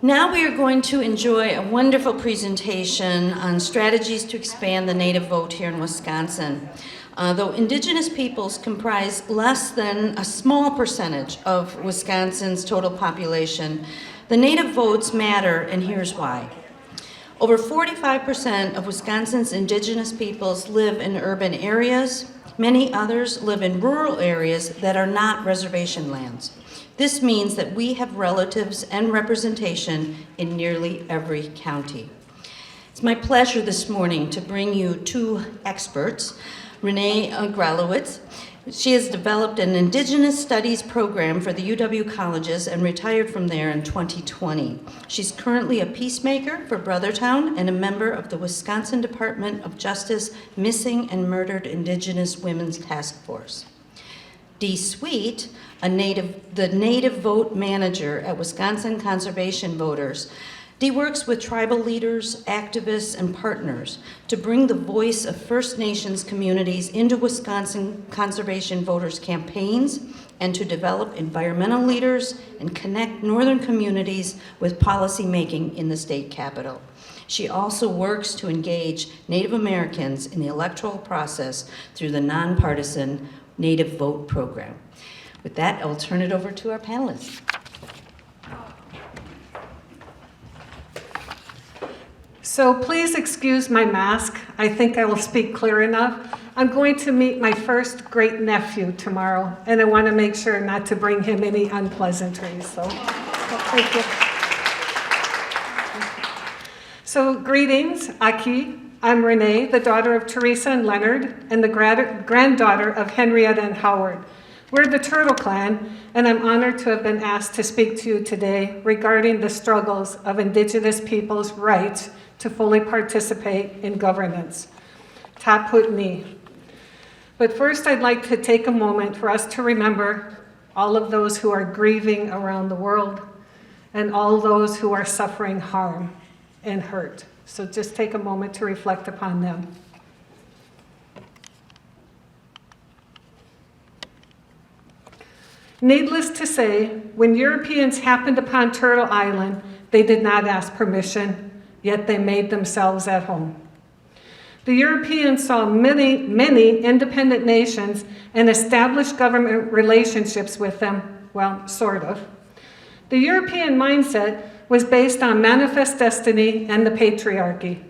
Now we are going to enjoy a wonderful presentation on strategies to expand the Native vote here in Wisconsin. Though Indigenous peoples comprise less than a small percentage of Wisconsin's total population, the Native votes matter, and here's why. Over 45% of Wisconsin's Indigenous peoples live in urban areas. Many others live in rural areas that are not reservation lands. This means that we have relatives and representation in nearly every county. It's my pleasure this morning to bring you two experts, Renee Gralewicz. She has developed an Indigenous Studies program for the UW colleges and retired from there in 2020. She's currently a peacemaker for Brothertown and a member of the Wisconsin Department of Justice Missing and Murdered Indigenous Women's Task Force. Dee Sweet, the Native Vote Manager at Wisconsin Conservation Voters. Dee works with tribal leaders, activists, and partners to bring the voice of First Nations communities into Wisconsin conservation voters campaigns and to develop environmental leaders and connect northern communities with policymaking in the state capitol. She also works to engage Native Americans in the electoral process through the nonpartisan Native Vote program. With that, I'll turn it over to our panelists. So please excuse my mask. I think I will speak clear enough. I'm going to meet my first great nephew tomorrow, and I want to make sure not to bring him any unpleasantries. So thank you. So greetings, Aki. I'm Renee, the daughter of Teresa and Leonard, and the granddaughter of Henrietta and Howard. We're the Turtle Clan, and I'm honored to have been asked to speak to you today regarding the struggles of Indigenous people's rights to fully participate in governance. Taput ni. But first, I'd like to take a moment for us to remember all of those who are grieving around the world and all those who are suffering harm and hurt. So just take a moment to reflect upon them. Needless to say, when Europeans happened upon Turtle Island, they did not ask permission, yet they made themselves at home. The Europeans saw many independent nations and established government relationships with them, well, sort of. The European mindset was based on manifest destiny and the patriarchy.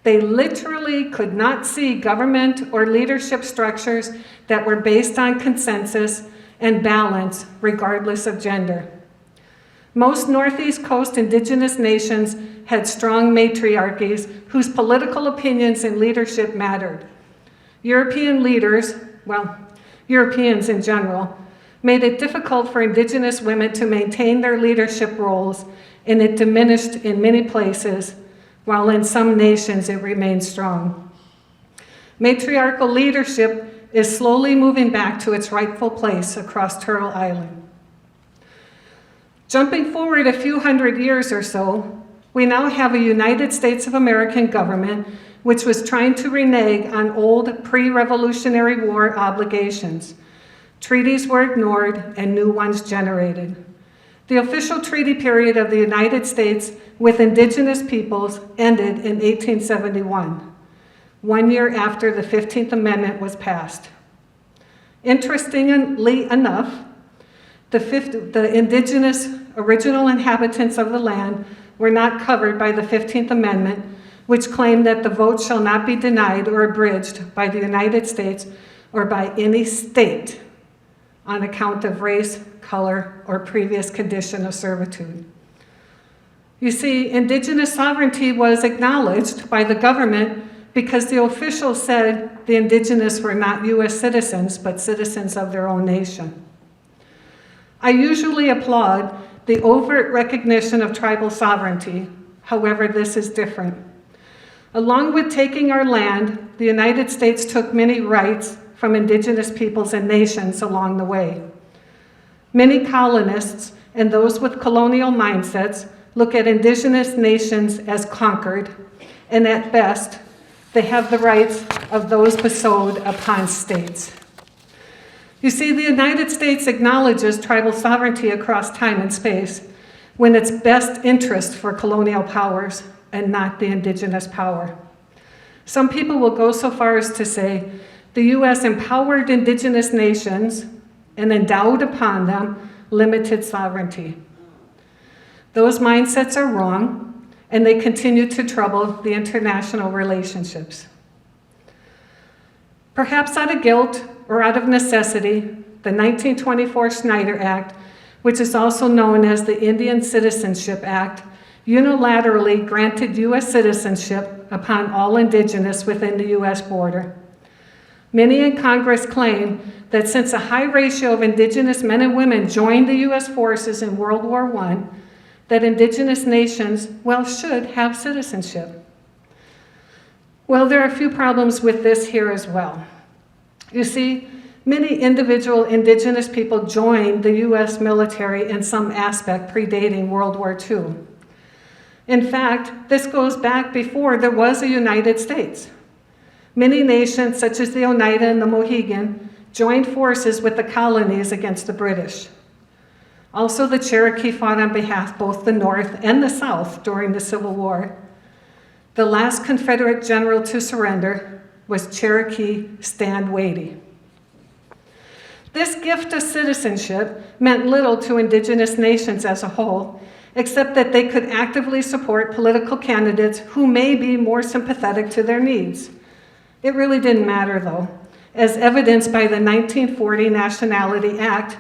They literally could not see government or leadership structures that were based on consensus and balance regardless of gender. Most Northeast Coast Indigenous nations had strong matriarchies whose political opinions and leadership mattered. European leaders, well, Europeans in general, made it difficult for Indigenous women to maintain their leadership roles, and it diminished in many places, while in some nations it remained strong. Matriarchal leadership is slowly moving back to its rightful place across Turtle Island. Jumping forward a few hundred years or so, we now have a United States of American government which was trying to renege on old pre-Revolutionary War obligations. Treaties were ignored and new ones generated. The official treaty period of the United States with Indigenous peoples ended in 1871, 1 year after the 15th Amendment was passed. Interestingly enough, the Indigenous original inhabitants of the land were not covered by the 15th Amendment, which claimed that the vote shall not be denied or abridged by the United States or by any state on account of race, color, or previous condition of servitude. You see, Indigenous sovereignty was acknowledged by the government because the officials said the Indigenous were not U.S. citizens, but citizens of their own nation. I usually applaud the overt recognition of tribal sovereignty. However, this is different. Along with taking our land, the United States took many rights from Indigenous peoples and nations along the way. Many colonists and those with colonial mindsets look at Indigenous nations as conquered, and at best, they have the rights of those bestowed upon states. You see, the United States acknowledges tribal sovereignty across time and space, when it's best interest for colonial powers and not the indigenous power. Some people will go so far as to say the U.S. empowered indigenous nations and endowed upon them limited sovereignty. Those mindsets are wrong, and they continue to trouble the international relationships. Perhaps out of guilt or out of necessity, the 1924 Snyder Act, which is also known as the Indian Citizenship Act, unilaterally granted U.S. citizenship upon all indigenous within the U.S. border. Many in Congress claim that since a high ratio of indigenous men and women joined the U.S. forces in World War I, that indigenous nations, well, should have citizenship. Well, there are a few problems with this here as well. You see, many individual indigenous people joined the U.S. military in some aspect predating World War II. In fact, this goes back before there was a United States. Many nations, such as the Oneida and the Mohegan, joined forces with the colonies against the British. Also, the Cherokee fought on behalf of both the North and the South during the Civil War. The last Confederate general to surrender was Cherokee Stand Watie. This gift of citizenship meant little to indigenous nations as a whole, except that they could actively support political candidates who may be more sympathetic to their needs. It really didn't matter, though, as evidenced by the 1940 Nationality Act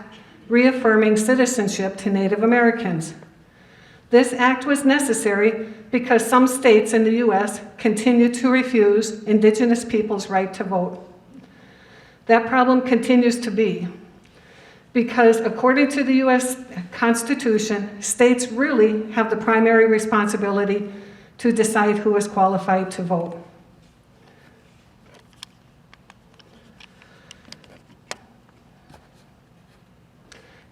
reaffirming citizenship to Native Americans. This act was necessary because some states in the U.S. continued to refuse indigenous people's right to vote. That problem continues to be, because according to the U.S. Constitution, states really have the primary responsibility to decide who is qualified to vote.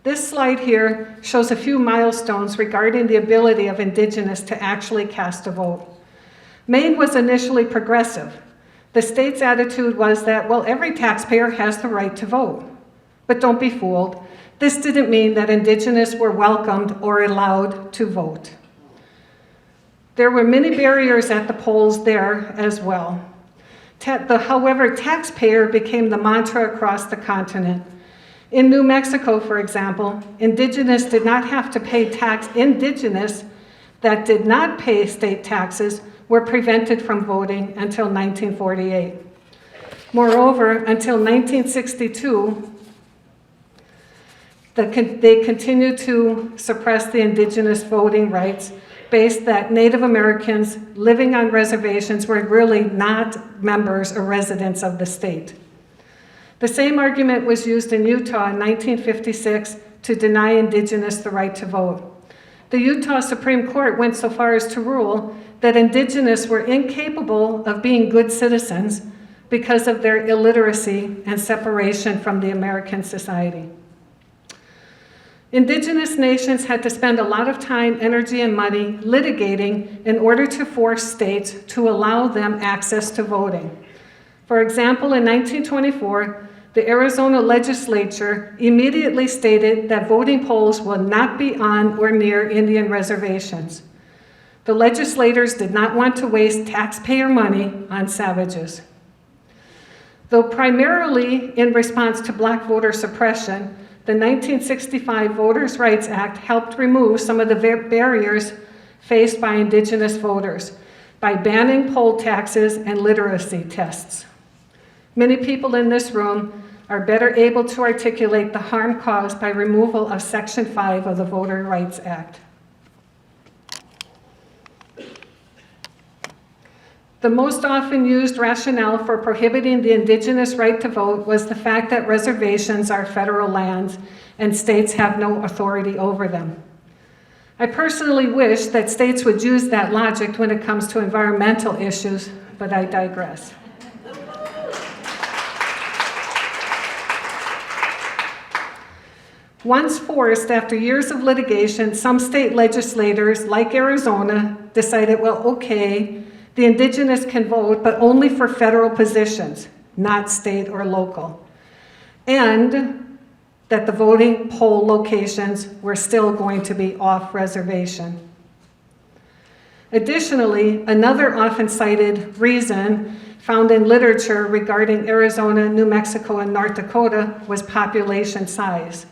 This slide here shows a few milestones regarding the ability of indigenous to actually cast a vote. Maine was initially progressive. The state's attitude was that, well, every taxpayer has the right to vote. But don't be fooled. This didn't mean that indigenous were welcomed or allowed to vote. There were many barriers at the polls there as well. However, taxpayer became the mantra across the continent. In New Mexico, for example, indigenous did not have to pay tax. Indigenous that did not pay state taxes were prevented from voting until 1948. Moreover, until 1962, they continued to suppress the indigenous voting rights based that Native Americans living on reservations were really not members or residents of the state. The same argument was used in Utah in 1956 to deny indigenous the right to vote. The Utah Supreme Court went so far as to rule that indigenous were incapable of being good citizens because of their illiteracy and separation from the American society. Indigenous nations had to spend a lot of time, energy, and money litigating in order to force states to allow them access to voting. For example, in 1924, the Arizona legislature immediately stated that voting polls will not be on or near Indian reservations. The legislators did not want to waste taxpayer money on savages. Though primarily in response to black voter suppression, the 1965 Voters' Rights Act helped remove some of the barriers faced by indigenous voters by banning poll taxes and literacy tests. Many people in this room are better able to articulate the harm caused by removal of Section 5 of the Voter Rights Act. The most often used rationale for prohibiting the indigenous right to vote was the fact that reservations are federal lands and states have no authority over them. I personally wish that states would use that logic when it comes to environmental issues, but I digress. Once forced, after years of litigation, some state legislators, like Arizona, decided, well, okay, the indigenous can vote, but only for federal positions, not state or local. And that the voting poll locations were still going to be off reservation. Additionally, another often cited reason found in literature regarding Arizona, New Mexico, and North Dakota was population size.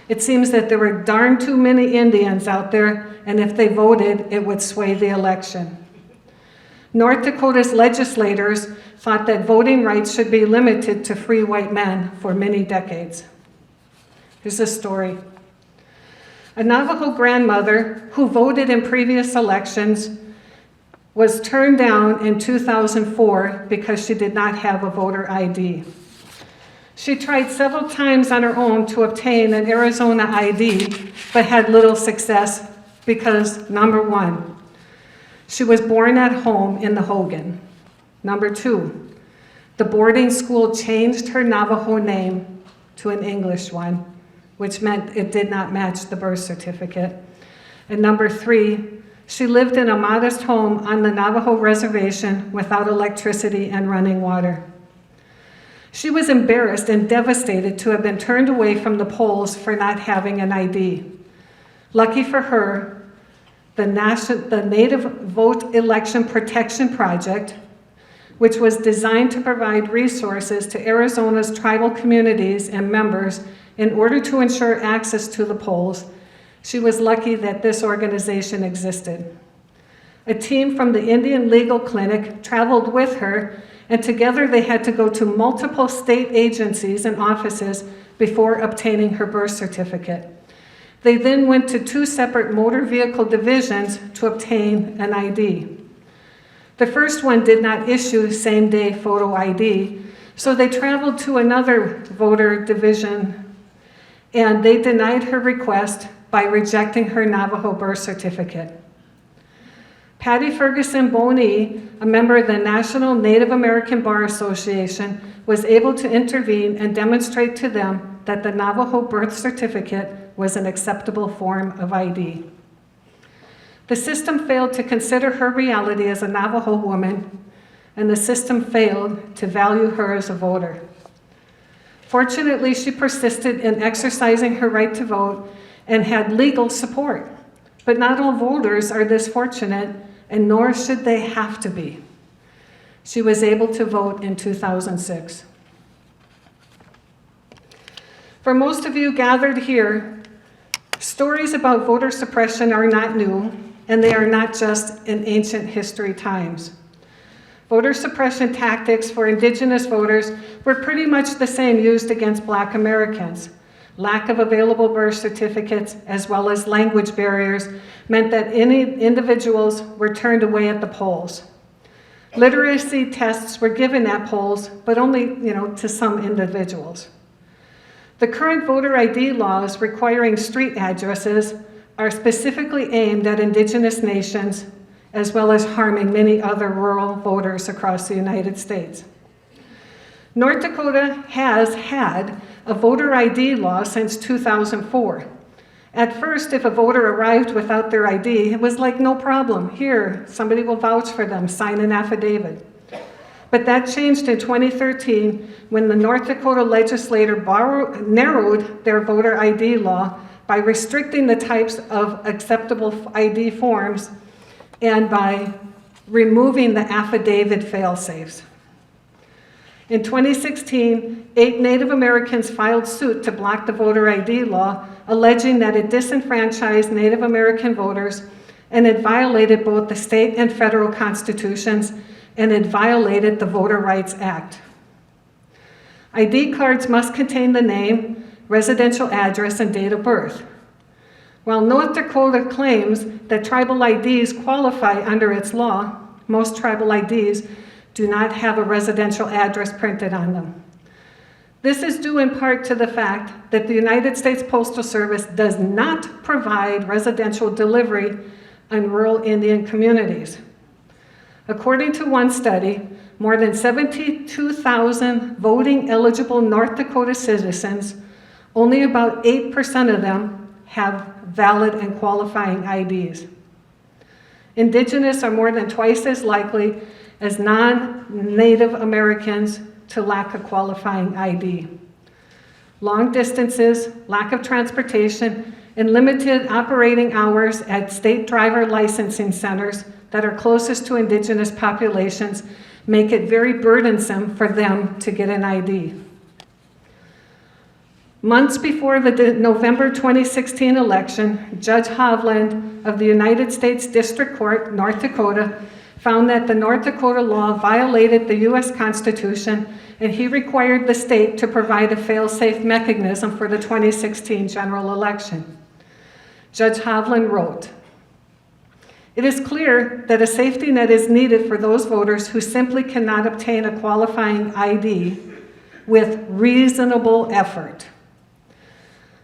It seems that there were darn too many Indians out there, and if they voted, it would sway the election. North Dakota's legislators thought that voting rights should be limited to free white men for many decades. Here's a story. A Navajo grandmother who voted in previous elections was turned down in 2004 because she did not have a voter ID. She tried several times on her own to obtain an Arizona ID, but had little success because, number one, she was born at home in the Hogan. Number two, the boarding school changed her Navajo name to an English one, which meant it did not match the birth certificate. And number three, she lived in a modest home on the Navajo reservation without electricity and running water. She was embarrassed and devastated to have been turned away from the polls for not having an ID. Lucky for her, the Native Vote Election Protection Project, which was designed to provide resources to Arizona's tribal communities and members in order to ensure access to the polls, she was lucky that this organization existed. A team from the Indian Legal Clinic traveled with her, and together they had to go to multiple state agencies and offices before obtaining her birth certificate. They then went to 2 separate motor vehicle divisions to obtain an ID. The first one did not issue same-day photo ID, so they traveled to another voter division, and they denied her request by rejecting her Navajo birth certificate. Patty Ferguson Boney, a member of the National Native American Bar Association, was able to intervene and demonstrate to them that the Navajo birth certificate was an acceptable form of ID. The system failed to consider her reality as a Navajo woman, and the system failed to value her as a voter. Fortunately, she persisted in exercising her right to vote and had legal support. But not all voters are this fortunate, and nor should they have to be. She was able to vote in 2006. For most of you gathered here, stories about voter suppression are not new, and they are not just in ancient history times. Voter suppression tactics for Indigenous voters were pretty much the same used against Black Americans. Lack of available birth certificates, as well as language barriers, meant that any individuals were turned away at the polls. Literacy tests were given at polls, but only, to some individuals. The current voter ID laws requiring street addresses are specifically aimed at Indigenous nations, as well as harming many other rural voters across the United States. North Dakota has had a voter ID law since 2004. At first, if a voter arrived without their ID, it was like, no problem. Here, somebody will vouch for them, sign an affidavit. But that changed in 2013 when the North Dakota legislature narrowed their voter ID law by restricting the types of acceptable ID forms and by removing the affidavit fail-safes. In 2016, 8 Native Americans filed suit to block the voter ID law, alleging that it disenfranchised Native American voters and it violated both the state and federal constitutions, and it violated the Voter Rights Act. ID cards must contain the name, residential address, and date of birth. While North Dakota claims that tribal IDs qualify under its law, most tribal IDs do not have a residential address printed on them. This is due in part to the fact that the United States Postal Service does not provide residential delivery in rural Indian communities. According to one study, more than 72,000 voting eligible North Dakota citizens, only about 8% of them have valid and qualifying IDs. Indigenous are more than twice as likely as non-Native Americans to lack a qualifying ID. Long distances, lack of transportation, and limited operating hours at state driver licensing centers that are closest to Indigenous populations make it very burdensome for them to get an ID. Months before the November 2016 election, Judge Hovland of the United States District Court, North Dakota, found that the North Dakota law violated the U.S. Constitution, and he required the state to provide a fail-safe mechanism for the 2016 general election. Judge Hovland wrote, "It is clear that a safety net is needed for those voters who simply cannot obtain a qualifying ID with reasonable effort.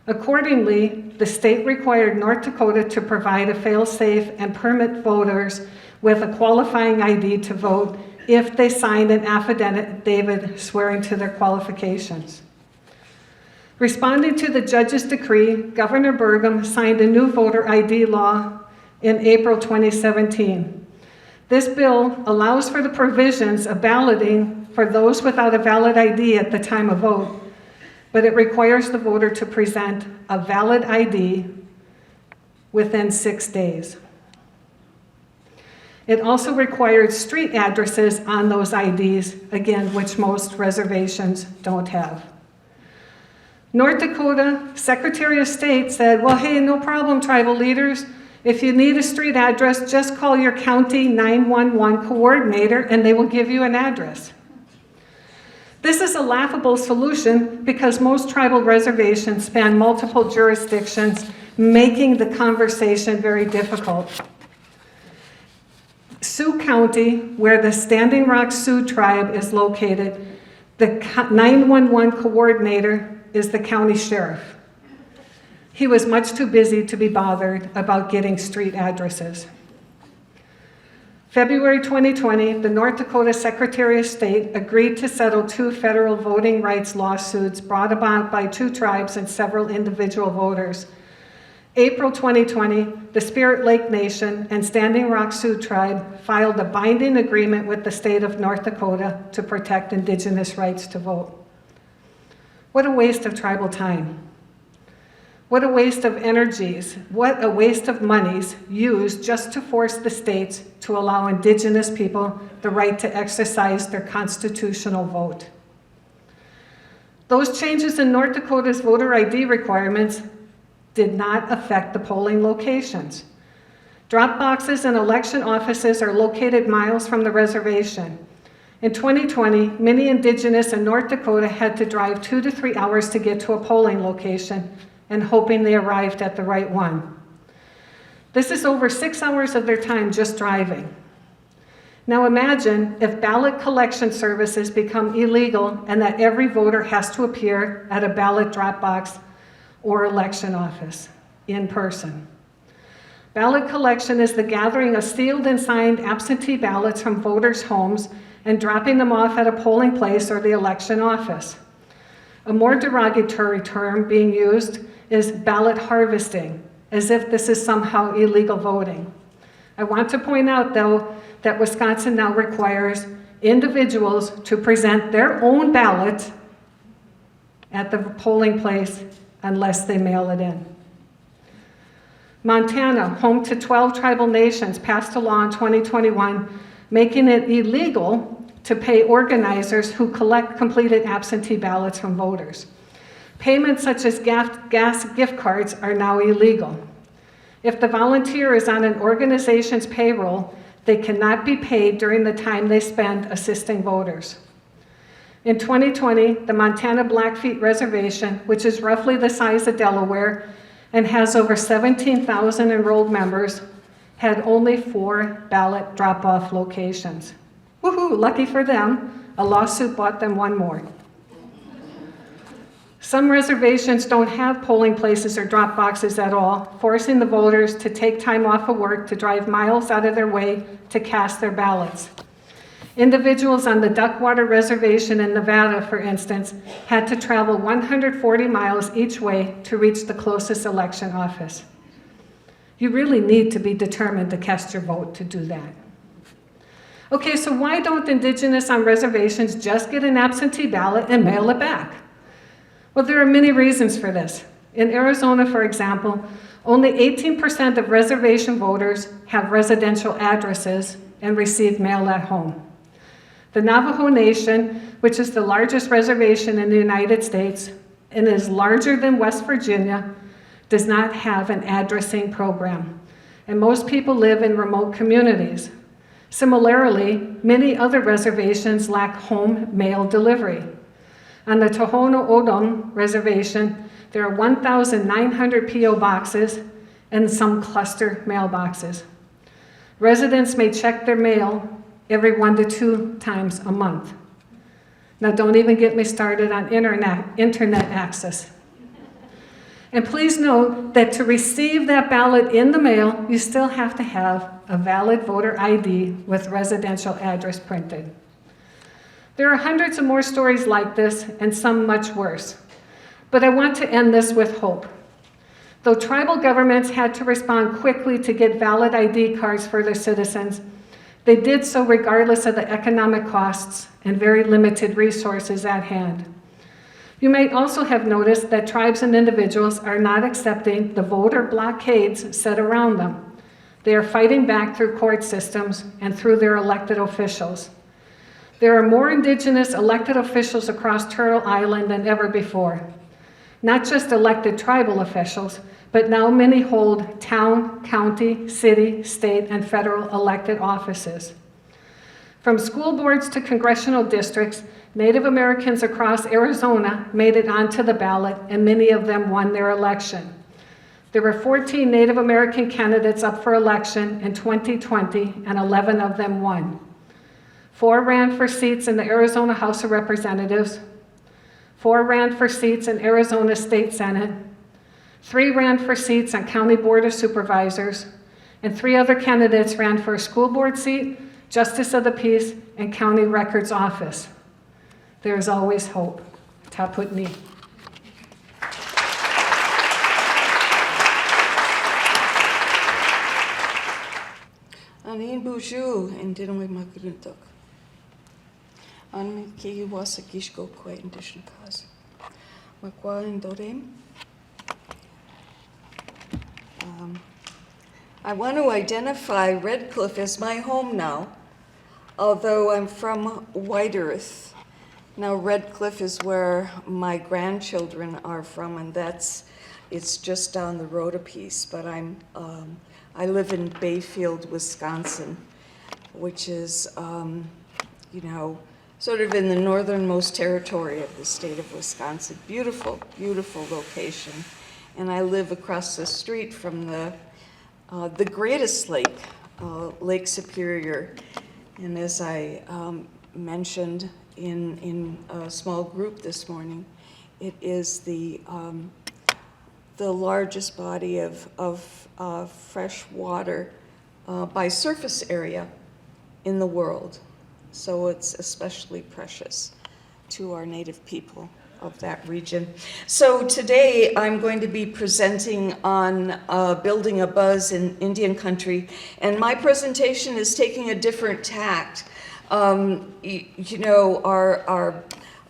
Accordingly, the state required North Dakota to provide a fail-safe and permit voters with a qualifying ID to vote if they signed an affidavit swearing to their qualifications." Responding to the judge's decree, Governor Burgum signed a new voter ID law in April 2017. This bill allows for the provisions of balloting for those without a valid ID at the time of vote, but it requires the voter to present a valid ID within 6 days. It also required street addresses on those IDs, again, which most reservations don't have. North Dakota Secretary of State said, well, hey, no problem, tribal leaders. If you need a street address, just call your county 911 coordinator and they will give you an address. This is a laughable solution because most tribal reservations span multiple jurisdictions, making the conversation very difficult. Sioux County, where the Standing Rock Sioux tribe is located, the 911 coordinator is the county sheriff. He was much too busy to be bothered about getting street addresses. February 2020, the North Dakota Secretary of State agreed to settle 2 federal voting rights lawsuits brought about by 2 tribes and several individual voters. April 2020, the Spirit Lake Nation and Standing Rock Sioux Tribe filed a binding agreement with the state of North Dakota to protect Indigenous rights to vote. What a waste of tribal time. What a waste of energies. What a waste of monies used just to force the states to allow Indigenous people the right to exercise their constitutional vote. Those changes in North Dakota's voter ID requirements did not affect the polling locations. Drop boxes and election offices are located miles from the reservation. In 2020, many Indigenous in North Dakota had to drive 2 to 3 hours to get to a polling location and hoping they arrived at the right one. This is over 6 hours of their time just driving. Now imagine if ballot collection services become illegal and that every voter has to appear at a ballot drop box or election office in person. Ballot collection is the gathering of sealed and signed absentee ballots from voters' homes and dropping them off at a polling place or the election office. A more derogatory term being used is ballot harvesting, as if this is somehow illegal voting. I want to point out, though, that Wisconsin now requires individuals to present their own ballot at the polling place unless they mail it in. Montana, home to 12 tribal nations, passed a law in 2021 making it illegal to pay organizers who collect completed absentee ballots from voters. Payments such as gas gift cards are now illegal. If the volunteer is on an organization's payroll, they cannot be paid during the time they spend assisting voters. In 2020, the Montana Blackfeet Reservation, which is roughly the size of Delaware and has over 17,000 enrolled members, had only 4 ballot drop-off locations. Woohoo, lucky for them, a lawsuit bought them 1 more. Some reservations don't have polling places or drop boxes at all, forcing the voters to take time off of work to drive miles out of their way to cast their ballots. Individuals on the Duckwater Reservation in Nevada, for instance, had to travel 140 miles each way to reach the closest election office. You really need to be determined to cast your vote to do that. Okay, so why don't Indigenous on reservations just get an absentee ballot and mail it back? Well, there are many reasons for this. In Arizona, for example, only 18% of reservation voters have residential addresses and receive mail at home. The Navajo Nation, which is the largest reservation in the United States and is larger than West Virginia, does not have an addressing program, and most people live in remote communities. Similarly, many other reservations lack home mail delivery. On the Tohono O'odham Reservation, there are 1,900 P.O. boxes and some cluster mailboxes. Residents may check their mail every 1 to 2 times a month. Now, don't even get me started on internet access. And please note that to receive that ballot in the mail, you still have to have a valid voter ID with residential address printed. There are hundreds of more stories like this, and some much worse. But I want to end this with hope. Though tribal governments had to respond quickly to get valid ID cards for their citizens, they did so regardless of the economic costs and very limited resources at hand. You might also have noticed that tribes and individuals are not accepting the voter blockades set around them. They are fighting back through court systems and through their elected officials. There are more Indigenous elected officials across Turtle Island than ever before. Not just elected tribal officials, but now many hold town, county, city, state, and federal elected offices. From school boards to congressional districts, Native Americans across Arizona made it onto the ballot, and many of them won their election. There were 14 Native American candidates up for election in 2020, and 11 of them won. 4 ran for seats in the Arizona House of Representatives, 4 ran for seats in Arizona State Senate, 3 ran for seats on County Board of Supervisors, and 3 other candidates ran for a school board seat, Justice of the Peace, and County Records Office. There is always hope. Taputni. Anin buju in dinwe magruntok. An ki wasa gishko kwe indition cause. Makwa in dorem. I want to identify Red Cliff as my home now, although I'm from White Earth. Now Red Cliff is where my grandchildren are from, and it's just down the road a piece, but I live in Bayfield, Wisconsin, which is, sort of in the northernmost territory of the state of Wisconsin. Beautiful, beautiful location. And I live across the street from the greatest lake, Lake Superior. And as I mentioned in a small group this morning, it is the largest body of fresh water by surface area in the world. So it's especially precious to our Native people of that region. So today I'm going to be presenting on building a buzz in Indian country, and my presentation is taking a different tact. Our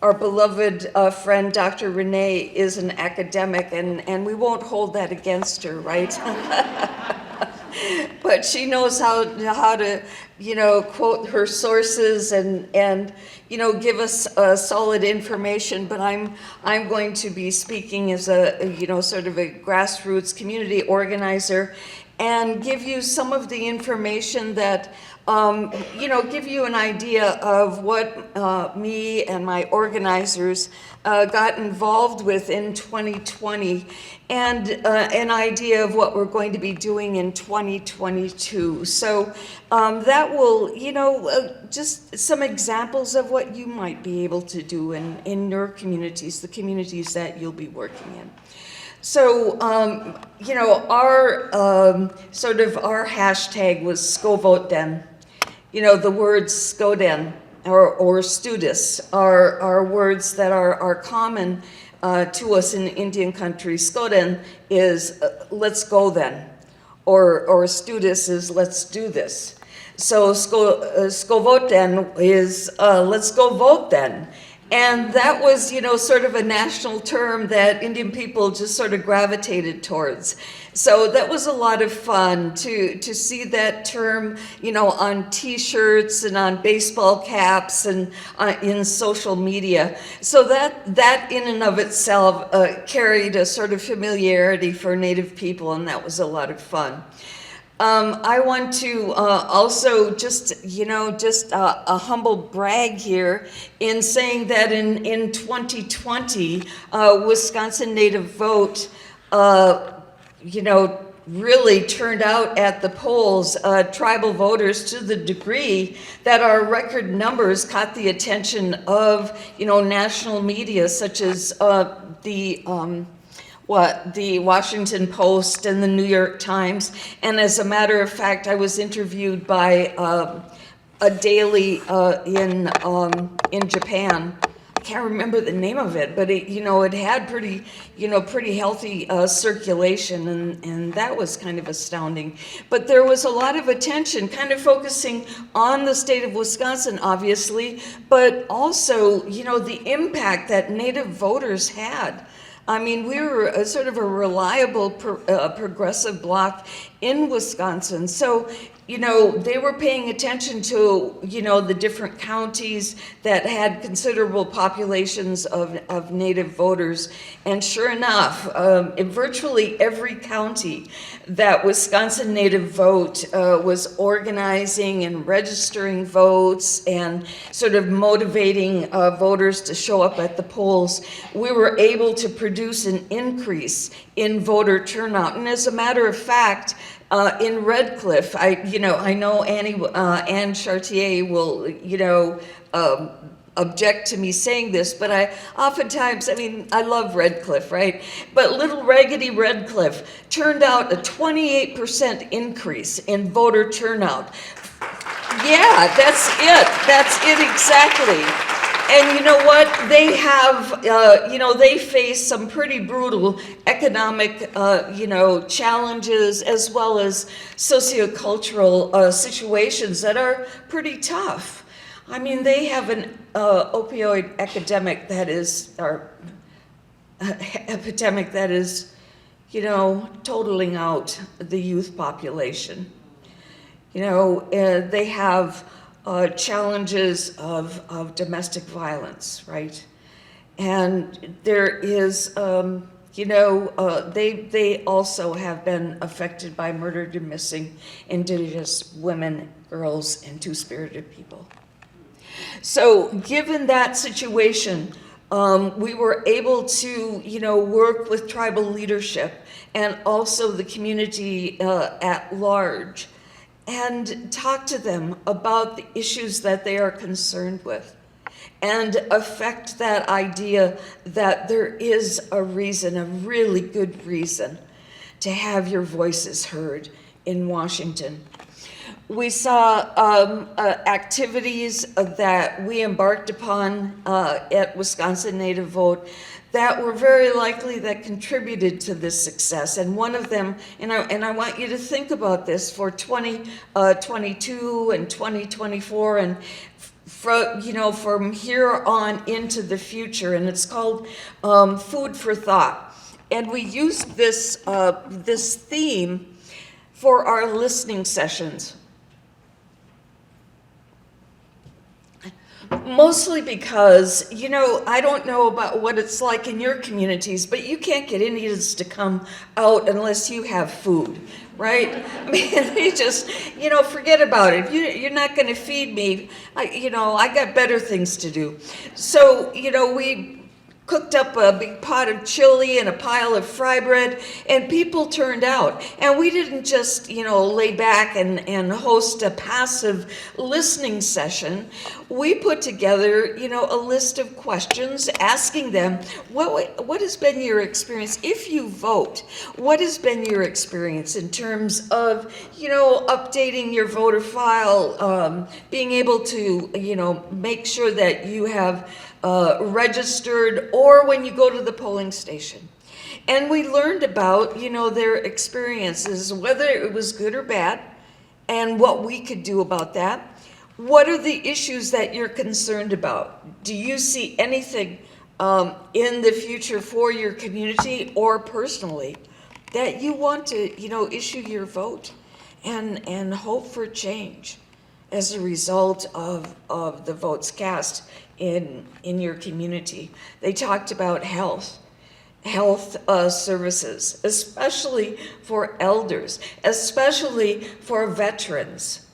beloved friend Dr. Renee is an academic, and we won't hold that against her, right? But she knows how to quote her sources and give us solid information. But I'm going to be speaking as a sort of a grassroots community organizer, and give you some of the information that give you an idea of what me and my organizers got involved with in 2020, and an idea of what we're going to be doing in 2022. So that will, just some examples of what you might be able to do in your communities, the communities that you'll be working in. So, our our hashtag was Skovoten. The words Skoden or Studis are words that are common to us in Indian country. Skoden is let's go then, or Studis is let's do this. So Skovoten is let's go vote then. And that was, sort of a national term that Indian people just sort of gravitated towards. So that was a lot of fun to see that term, on T-shirts and on baseball caps and in social media. So that in and of itself carried a sort of familiarity for Native people, and that was a lot of fun. I want to also just a humble brag here in saying that in 2020, Wisconsin Native Vote, really turned out at the polls tribal voters to the degree that our record numbers caught the attention of, national media such as the Washington Post and the New York Times. And as a matter of fact, I was interviewed by a daily in Japan. I can't remember the name of it, but it had pretty healthy circulation, and that was kind of astounding. But there was a lot of attention kind of focusing on the state of Wisconsin, obviously, but also, the impact that Native voters had. I mean, we were a sort of a reliable progressive bloc in Wisconsin. So, they were paying attention to, the different counties that had considerable populations of Native voters. And sure enough, in virtually every county that Wisconsin Native Vote was organizing and registering votes and sort of motivating voters to show up at the polls, we were able to produce an increase in voter turnout. And as a matter of fact, in Red Cliff, I know Anne Chartier will, object to me saying this, but I love Red Cliff, right? But little raggedy Red Cliff turned out a 28% increase in voter turnout. Yeah, that's it exactly. And you know what? They have, they face some pretty brutal economic, challenges as well as sociocultural situations that are pretty tough. I mean, they have an opioid epidemic that is, totaling out the youth population. They have challenges of domestic violence, right? And there is, they also have been affected by murdered and missing Indigenous women, girls, and two-spirited people. So given that situation, we were able to, work with tribal leadership and also the community at large and talk to them about the issues that they are concerned with and affect that idea that there is a reason, a really good reason, to have your voices heard in Washington. We saw activities that we embarked upon at Wisconsin Native Vote that were very likely that contributed to this success. And one of them, and I want you to think about this for 2022 and 2024 and from here on into the future, and it's called Food for Thought. And we used this theme for our listening sessions. Mostly because, I don't know about what it's like in your communities, but you can't get Indians to come out unless you have food, right? I mean, they just, forget about it. You're not going to feed me. I got better things to do. So, we cooked up a big pot of chili and a pile of fry bread, and people turned out. And we didn't just, lay back and host a passive listening session. We put together, a list of questions asking them, what has been your experience? If you vote, what has been your experience in terms of, updating your voter file, being able to, make sure that you have registered, or when you go to the polling station. And we learned about, their experiences, whether it was good or bad, and what we could do about that. What are the issues that you're concerned about? Do you see anything in the future for your community or personally that you want to, issue your vote and hope for change as a result of the votes cast in your community? They talked about health services, especially for elders, especially for veterans.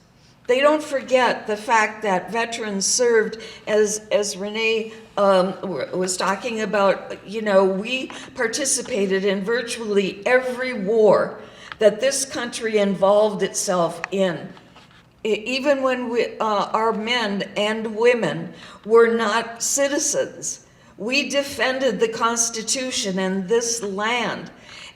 They don't forget the fact that veterans served, as Renee was talking about, we participated in virtually every war that this country involved itself in. Even when our men and women were not citizens, we defended the Constitution and this land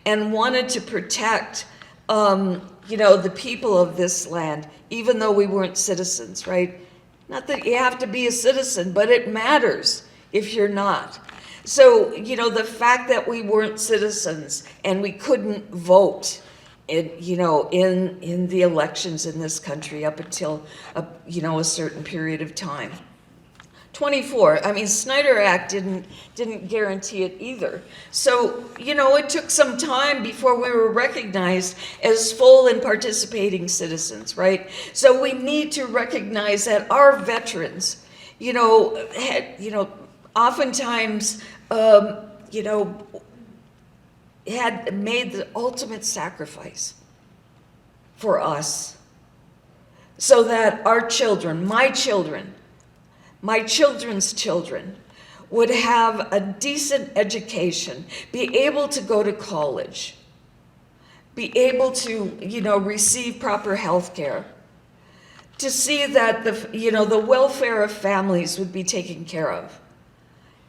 and wanted to protect the people of this land, even though we weren't citizens, right? Not that you have to be a citizen, but it matters if you're not. So, the fact that we weren't citizens and we couldn't vote in the elections in this country up until, a certain period of time. 24, Snyder Act didn't guarantee it either. So, it took some time before we were recognized as full and participating citizens, right? So we need to recognize that our veterans, oftentimes, had made the ultimate sacrifice for us so that our children, my children's children would have a decent education, be able to go to college, be able to, receive proper health care, to see that the welfare of families would be taken care of.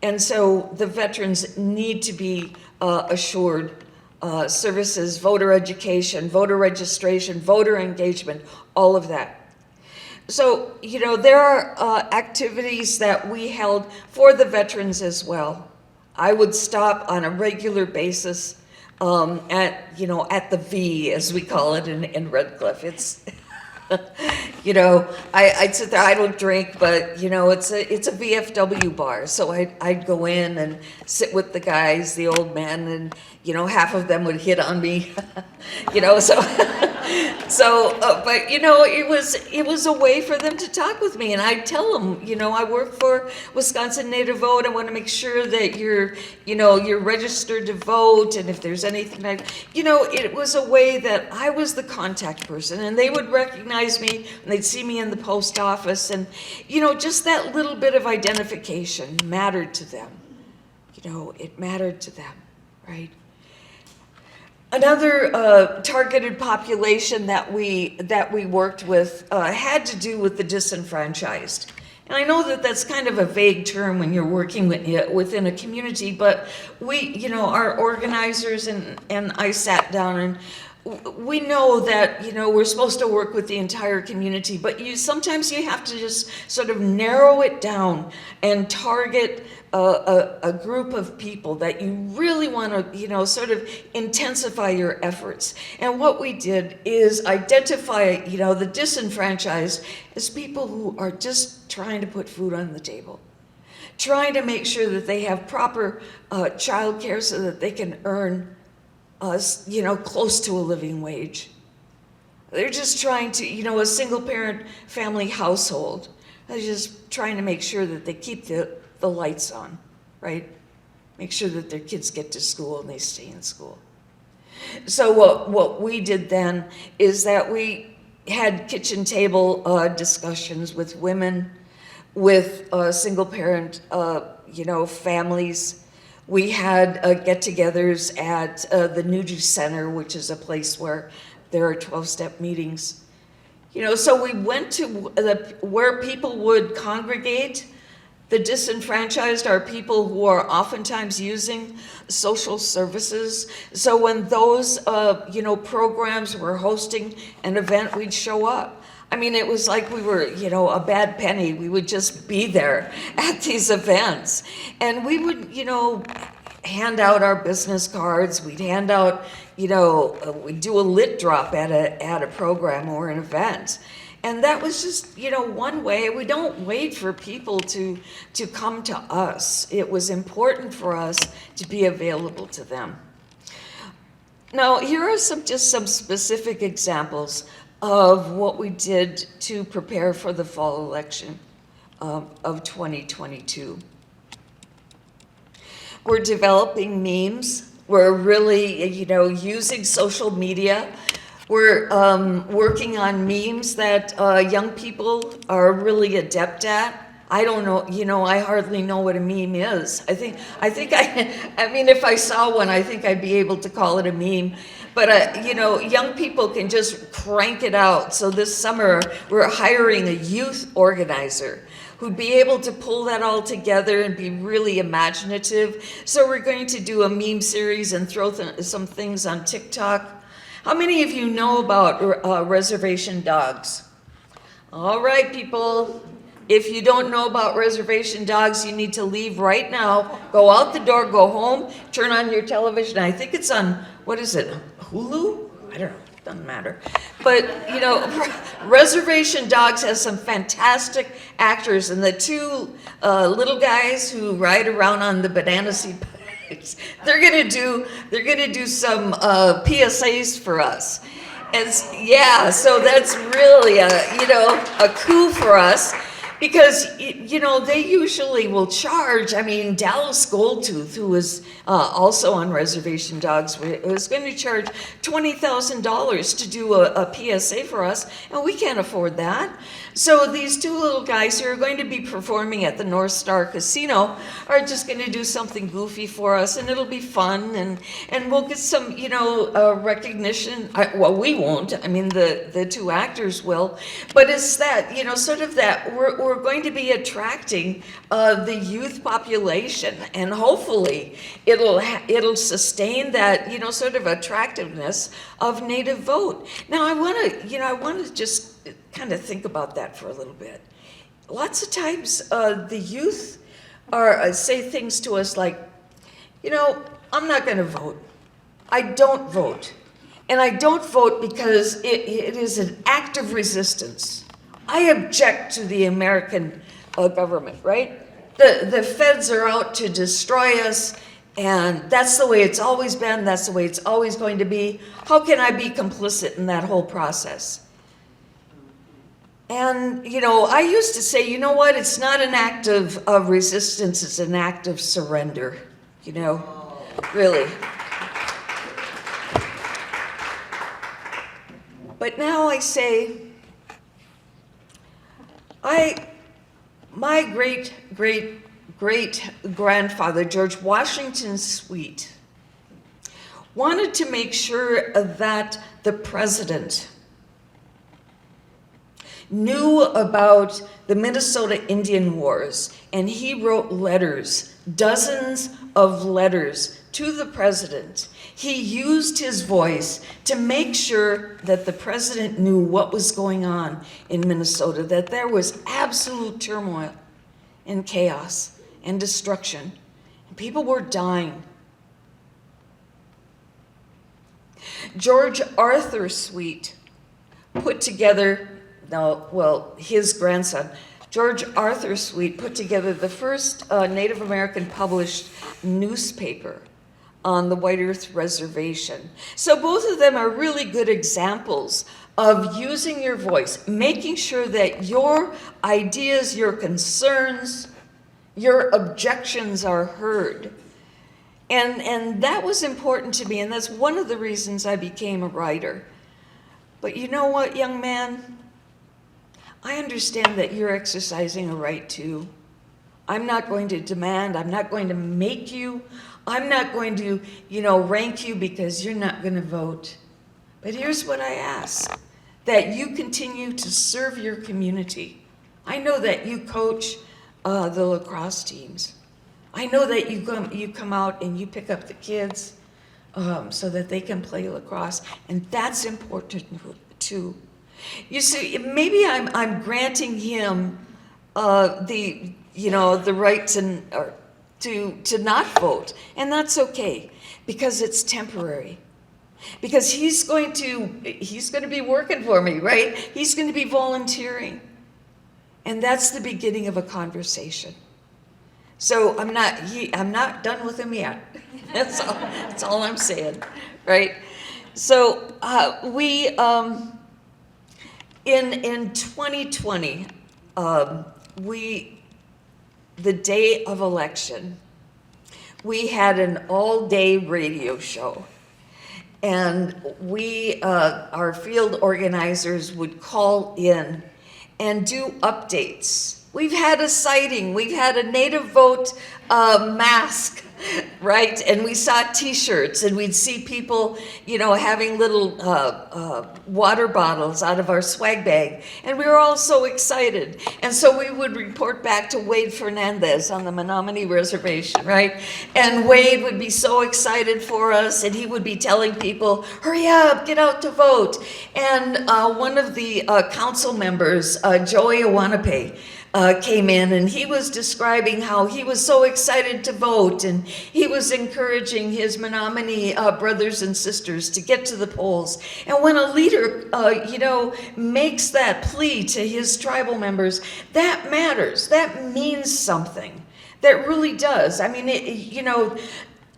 And so the veterans need to be assured services, voter education, voter registration, voter engagement, all of that. So, there are activities that we held for the veterans as well. I would stop on a regular basis at the V, as we call it in Red Cliff. It's, I'd sit there, I don't drink, but, it's a VFW bar. So I'd go in and sit with the guys, the old men, and, half of them would hit on me, but it was a way for them to talk with me, and I'd tell them, I work for Wisconsin Native Vote. I want to make sure that you're registered to vote, and if there's anything it was a way that I was the contact person, and they would recognize me, and they'd see me in the post office, and just that little bit of identification mattered to them. It mattered to them, right? Another targeted population that we worked with had to do with the disenfranchised. And I know that that's kind of a vague term when you're working within a community, but we, our organizers and I sat down, and we know that, we're supposed to work with the entire community, but sometimes you have to just sort of narrow it down and target a group of people that you really want to, sort of intensify your efforts. And what we did is identify, the disenfranchised as people who are just trying to put food on the table, trying to make sure that they have proper child care so that they can earn close to a living wage. They're just trying to, a single parent family household. They're just trying to make sure that they keep the lights on, right? Make sure that their kids get to school and they stay in school. So what we did then is that we had kitchen table discussions with women, with single parent, families. We had get-togethers at the Nuju Center, which is a place where there are 12-step meetings. So we went to where people would congregate. The disenfranchised are people who are oftentimes using social services. So when those, programs were hosting an event, we'd show up. It was like we were, a bad penny. We would just be there at these events. And we would, hand out our business cards. We'd hand out, we'd do a lit drop at a program or an event. And that was just, one way. We don't wait for people to come to us. It was important for us to be available to them. Now, here are just some specific examples of what we did to prepare for the fall election of 2022. We're developing memes. We're really, using social media. We're working on memes that young people are really adept at. I don't know, I hardly know what a meme is. I mean, if I saw one, I think I'd be able to call it a meme. But, young people can just crank it out. So this summer, we're hiring a youth organizer who'd be able to pull that all together and be really imaginative. So we're going to do a meme series and throw some things on TikTok. How many of you know about reservation dogs? All right, people. If you don't know about reservation dogs, you need to leave right now. Go out the door, go home, turn on your television. I think it's on, what is it, Hulu? I don't know, doesn't matter. But, Reservation Dogs has some fantastic actors, and the two little guys who ride around on the banana seat bikes, they're gonna do some PSAs for us. And yeah, so that's really a coup for us. Because, they usually will charge. I mean, Dallas Goldtooth, who was also on Reservation Dogs, was going to charge $20,000 to do a PSA for us, and we can't afford that. So these two little guys who are going to be performing at the North Star Casino are just going to do something goofy for us, and it'll be fun, and we'll get some, recognition. Well, we won't. I mean, the two actors will. But it's that, sort of that we're going to be attracting the youth population, and hopefully it'll sustain that, sort of attractiveness of Native vote. Now, I want to just kind of think about that for a little bit. Lots of times the youth say things to us like, I'm not going to vote. I don't vote. And I don't vote because it is an act of resistance. I object to the American government, right? The feds are out to destroy us, and that's the way it's always been. That's the way it's always going to be. How can I be complicit in that whole process? And, I used to say, you know what? It's not an act of resistance. It's an act of surrender, really. But now I say, my great-great-great-grandfather, George Washington Sweet, wanted to make sure that the president knew about the Minnesota Indian Wars, and he wrote letters, dozens of letters to the president. He used his voice to make sure that the president knew what was going on in Minnesota, that there was absolute turmoil and chaos and destruction, and people were dying. George Arthur Sweet put together, his grandson, George Arthur Sweet, put together the first Native American published newspaper on the White Earth Reservation. So both of them are really good examples of using your voice, making sure that your ideas, your concerns, your objections are heard. And that was important to me, and that's one of the reasons I became a writer. But you know what, young man? I understand that you're exercising a right too. I'm not going to demand, I'm not going to make you, I'm not going to, rank you because you're not going to vote. But here's what I ask, that you continue to serve your community. I know that you coach the lacrosse teams. I know that you come out and you pick up the kids so that they can play lacrosse, and that's important too. You see, maybe I'm granting him the right to not vote, and that's okay because it's temporary. because he's going to be working for me, right? He's going to be volunteering. And that's the beginning of a conversation. So I'm not done with him yet. That's all I'm saying, right? So in 2020, the day of election, we had an all-day radio show. And our field organizers would call in and do updates. We've had a sighting, we've had a Native Vote mask, right? And we saw T-shirts, and we'd see people, having little water bottles out of our swag bag. And we were all so excited. And so we would report back to Wade Fernandez on the Menominee Reservation, right? And Wade would be so excited for us, and he would be telling people, hurry up, get out to vote. And one of the council members, Joey Awanape, came in, and he was describing how he was so excited to vote, and he was encouraging his Menominee brothers and sisters to get to the polls. And when a leader, makes that plea to his tribal members, that matters. That means something. That really does. I mean,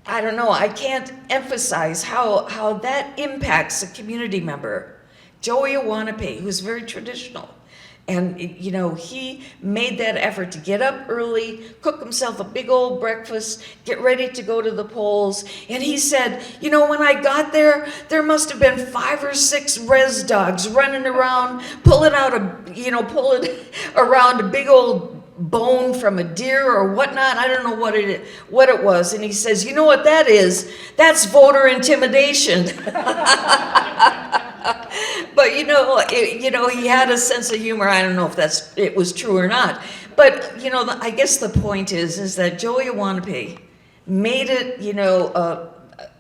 I don't know. I can't emphasize how that impacts a community member. Joey Awanape, who's very traditional. And, he made that effort to get up early, cook himself a big old breakfast, get ready to go to the polls. And he said, when I got there, there must have been 5 or 6 res dogs running around, pulling around a big old bone from a deer or whatnot. I don't know what it was. And he says, you know what that is? That's voter intimidation. But he had a sense of humor. I don't know if it was true or not. But I guess the point is that Joey Awanape made it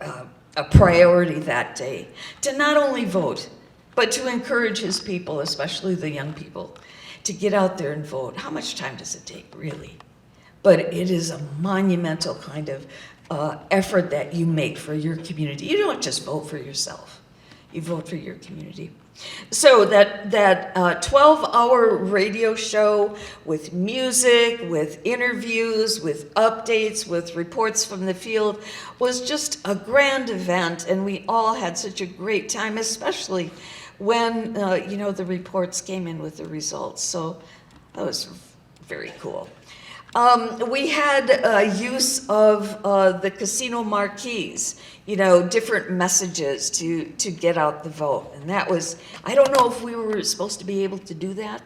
a priority that day to not only vote, but to encourage his people, especially the young people, to get out there and vote. How much time does it take, really? But it is a monumental kind of effort that you make for your community. You don't just vote for yourself. You vote for your community. So that 12-hour radio show with music, with interviews, with updates, with reports from the field was just a grand event, and we all had such a great time, especially when the reports came in with the results. So that was very cool. We had use of the casino marquees, different messages to get out the vote. And that was, I don't know if we were supposed to be able to do that,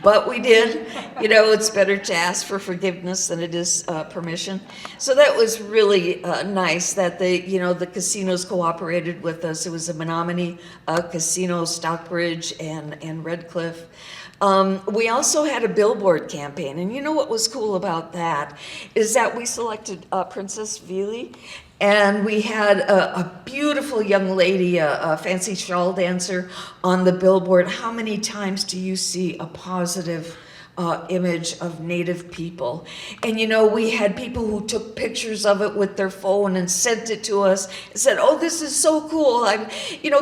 but we did. It's better to ask for forgiveness than it is permission. So that was really nice that the casinos cooperated with us. It was a Menominee Casino, Stockbridge, and Red Cliff. We also had a billboard campaign, and what was cool about that is that we selected Princess Vili, and we had a beautiful young lady, a fancy shawl dancer on the billboard. How many times do you see a positive image of Native people? And we had people who took pictures of it with their phone and sent it to us and said, oh, this is so cool.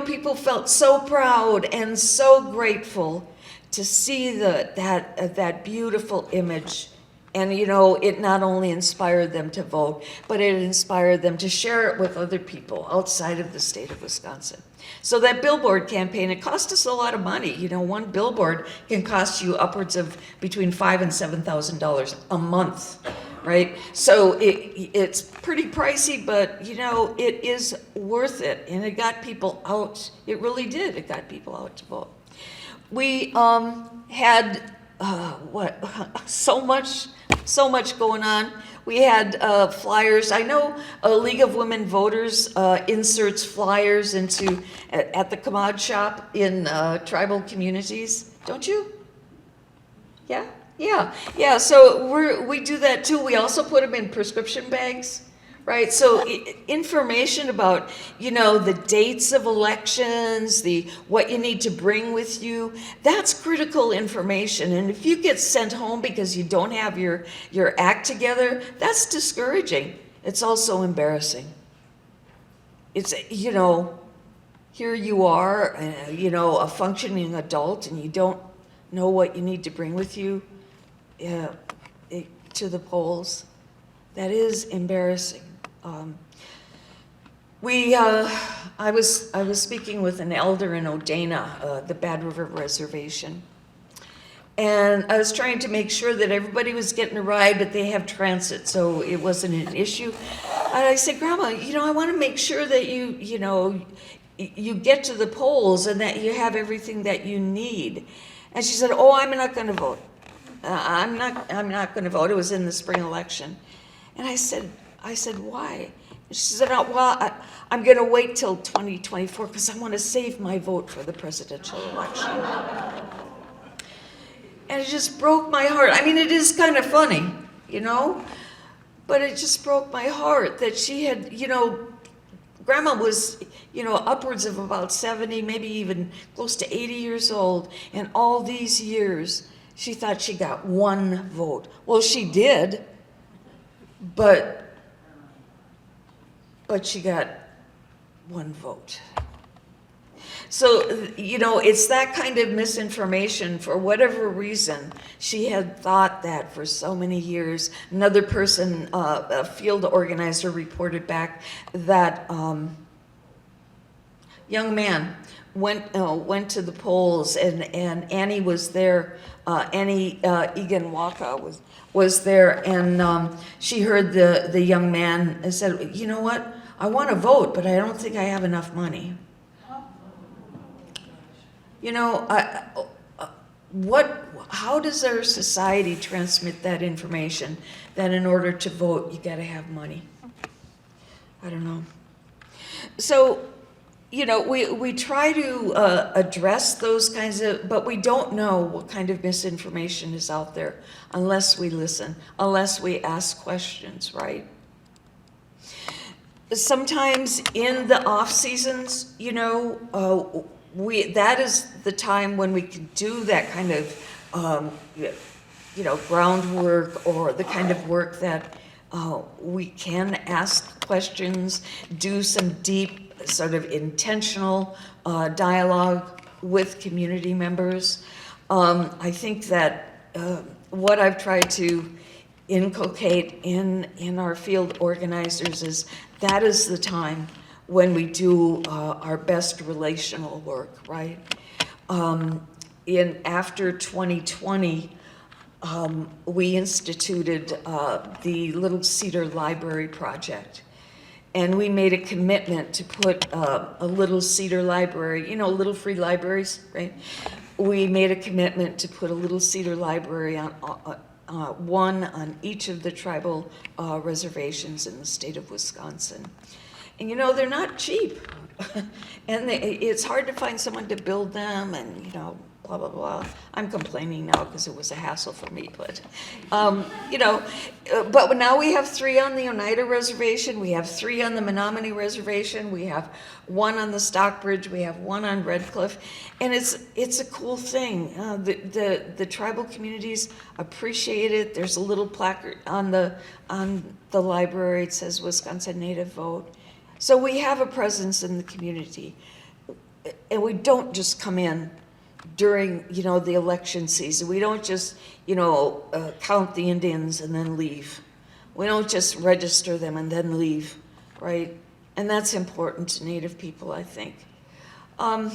People felt so proud and so grateful to see that beautiful image. And it not only inspired them to vote, but it inspired them to share it with other people outside of the state of Wisconsin. So that billboard campaign, it cost us a lot of money. One billboard can cost you upwards of between $5,000 and $7,000 a month, right? So it's pretty pricey, but it is worth it, and it got people out. It really did. It got people out to vote. We had so much going on. We had flyers. I know a League of Women Voters inserts flyers at the commode shop in tribal communities. Don't you? Yeah. So we do that too. We also put them in prescription bags. Right, so information about, the dates of elections, what you need to bring with you, that's critical information. And if you get sent home because you don't have your act together, that's discouraging. It's also embarrassing. It's, here you are, a functioning adult, and you don't know what you need to bring with you to the polls. That is embarrassing. I was speaking with an elder in Odana, the Bad River Reservation, and I was trying to make sure that everybody was getting a ride, but they have transit, so it wasn't an issue. And I said, Grandma, I want to make sure that you get to the polls and that you have everything that you need. And she said, oh, I'm not going to vote. I'm not going to vote. It was in the spring election. And I said, why? And she said, oh, well, I'm going to wait till 2024 because I want to save my vote for the presidential election. And it just broke my heart. I mean, it is kind of funny, but it just broke my heart that she had, Grandma was, upwards of about 70, maybe even close to 80 years old. And all these years, she thought she got one vote. Well, she did, but she got one vote. So, it's that kind of misinformation. For whatever reason, she had thought that for so many years. Another person, a field organizer, reported back that young man went to the polls, and Annie was there. Annie Egan Waka was there, and she heard the young man and said, "You know what? I want to vote, but I don't think I have enough money." How does our society transmit that information that in order to vote, you got to have money? I don't know. So, we try to address those kinds of, but we don't know what kind of misinformation is out there unless we listen, unless we ask questions, right? Sometimes in the off seasons, that is the time when we can do that kind of, groundwork, or the kind of work that we can ask questions, do some deep, sort of intentional dialogue with community members. I think that what I've tried to inculcate in our field organizers is that is the time when we do our best relational work, right? After 2020, we instituted the Little Cedar Library Project. And we made a commitment to put a Little Cedar Library, little free libraries, right? We made a commitment to put a Little Cedar Library on one on each of the tribal reservations in the state of Wisconsin. And they're not cheap. And it's hard to find someone to build them, and blah, blah, blah. I'm complaining now because it was a hassle for me, but, but now we have 3 on the Oneida Reservation, we have 3 on the Menominee Reservation, we have 1 on the Stockbridge, we have 1 on Red Cliff, and it's a cool thing. The tribal communities appreciate it. There's a little placard on the library. It says Wisconsin Native Vote. So we have a presence in the community, and we don't just come in during, the election season. We don't just, count the Indians and then leave. We don't just register them and then leave, right? And that's important to Native people, I think. I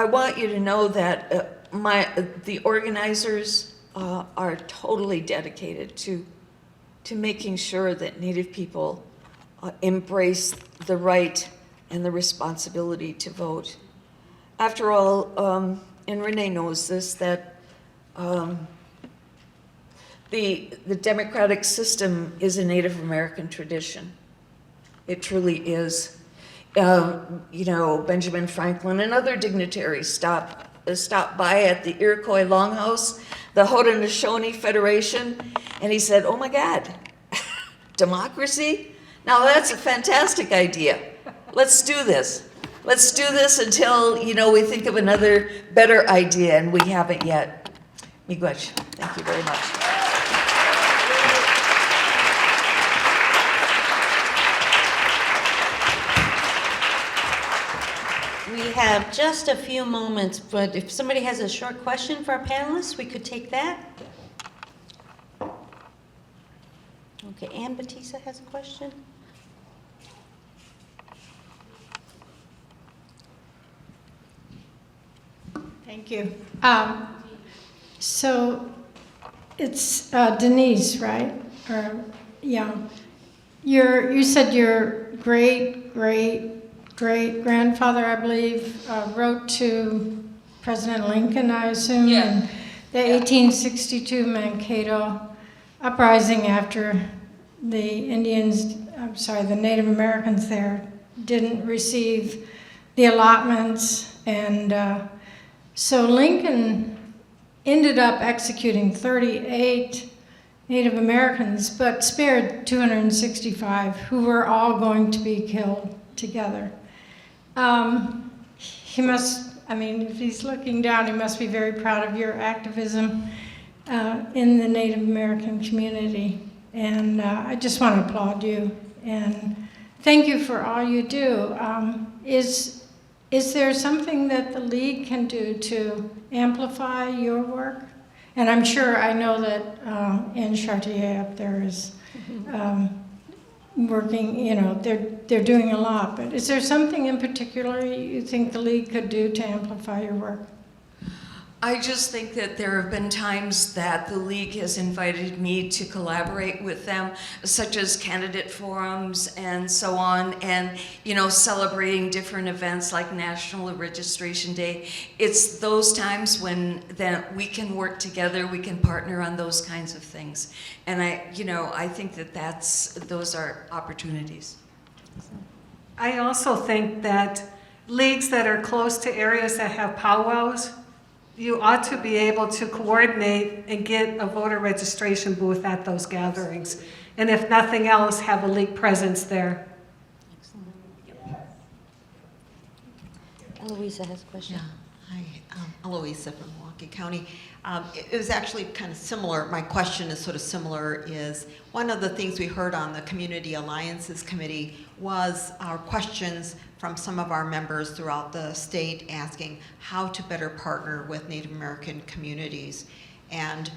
want you to know that the organizers are totally dedicated to making sure that Native people embrace the right and the responsibility to vote. After all, and Renee knows this, that the democratic system is a Native American tradition. It truly is. Benjamin Franklin and other dignitaries stopped by at the Iroquois Longhouse, the Haudenosaunee Federation, and he said, "Oh my God, democracy? Now that's a fantastic idea. Let's do this. Let's do this until, we think of another better idea, and we haven't yet." Miigwech. Thank you very much. We have just a few moments, but if somebody has a short question for our panelists, we could take that. Okay, Ann Batista has a question. Thank you. So it's Denise, right? Or yeah. You said your great-great-great-grandfather, I believe, wrote to President Lincoln, I assume, Yeah. in the 1862 Mankato uprising after the the Native Americans there didn't receive the allotments, and so Lincoln ended up executing 38 Native Americans, but spared 265 who were all going to be killed together. He must, if he's looking down, he must be very proud of your activism in the Native American community. And I just want to applaud you and thank you for all you do. Is there something that the League can do to amplify your work? And I'm sure, I know that Anne Chartier up there is working, they're doing a lot, but is there something in particular you think the League could do to amplify your work? I just think that there have been times that the League has invited me to collaborate with them, such as candidate forums and so on, and celebrating different events like National Registration Day. It's those times when we can work together, we can partner on those kinds of things. And I think that those are opportunities. I also think that leagues that are close to areas that have powwows, you ought to be able to coordinate and get a voter registration booth at those gatherings. And if nothing else, have a league presence there. Eloisa has a question. Yeah. Hi, Eloisa from Milwaukee County. It was actually kind of similar. My question is sort of similar, is one of the things we heard on the Community Alliances Committee was our questions from some of our members throughout the state asking how to better partner with Native American communities. And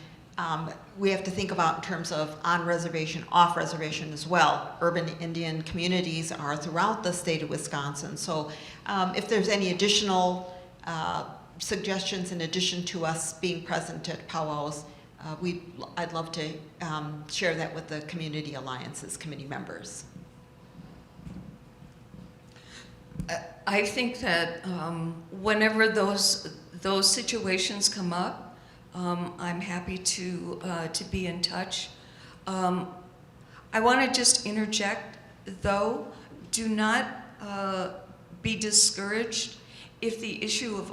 we have to think about in terms of on-reservation, off-reservation as well. Urban Indian communities are throughout the state of Wisconsin. So if there's any additional suggestions in addition to us being present at powwows, I'd love to share that with the Community Alliances Committee members. I think that whenever those situations come up, I'm happy to be in touch. I want to just interject, though, do not be discouraged if the issue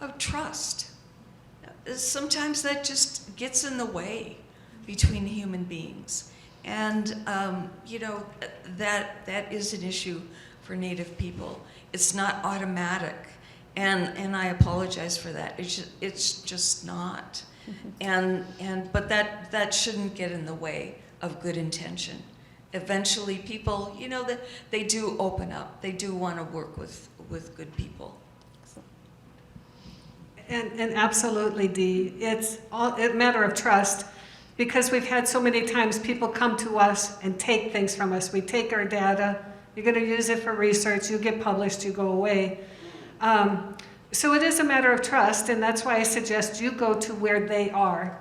of trust. Sometimes that just gets in the way between human beings. And, that is an issue for Native people. It's not automatic. And I apologize for that. It's just not. But that shouldn't get in the way of good intention. Eventually people, that they do open up. They do want to work with good people. And absolutely, Dee. It's a matter of trust, because we've had so many times people come to us and take things from us. We take our data, you're going to use it for research, you get published, you go away. So it is a matter of trust, and that's why I suggest you go to where they are.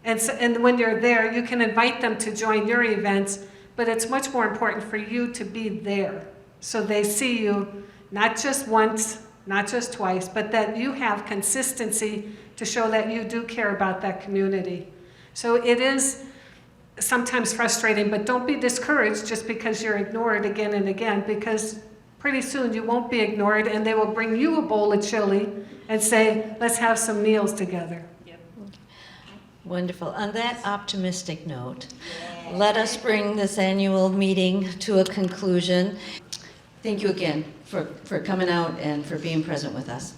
And when you're there, you can invite them to join your events, but it's much more important for you to be there, so they see you not just once, not just twice, but that you have consistency to show that you do care about that community. So it is sometimes frustrating, but don't be discouraged just because you're ignored again and again, because pretty soon you won't be ignored, and they will bring you a bowl of chili and say, let's have some meals together. Yep. Wonderful. On that optimistic note, let us bring this annual meeting to a conclusion. Thank you again for coming out and for being present with us.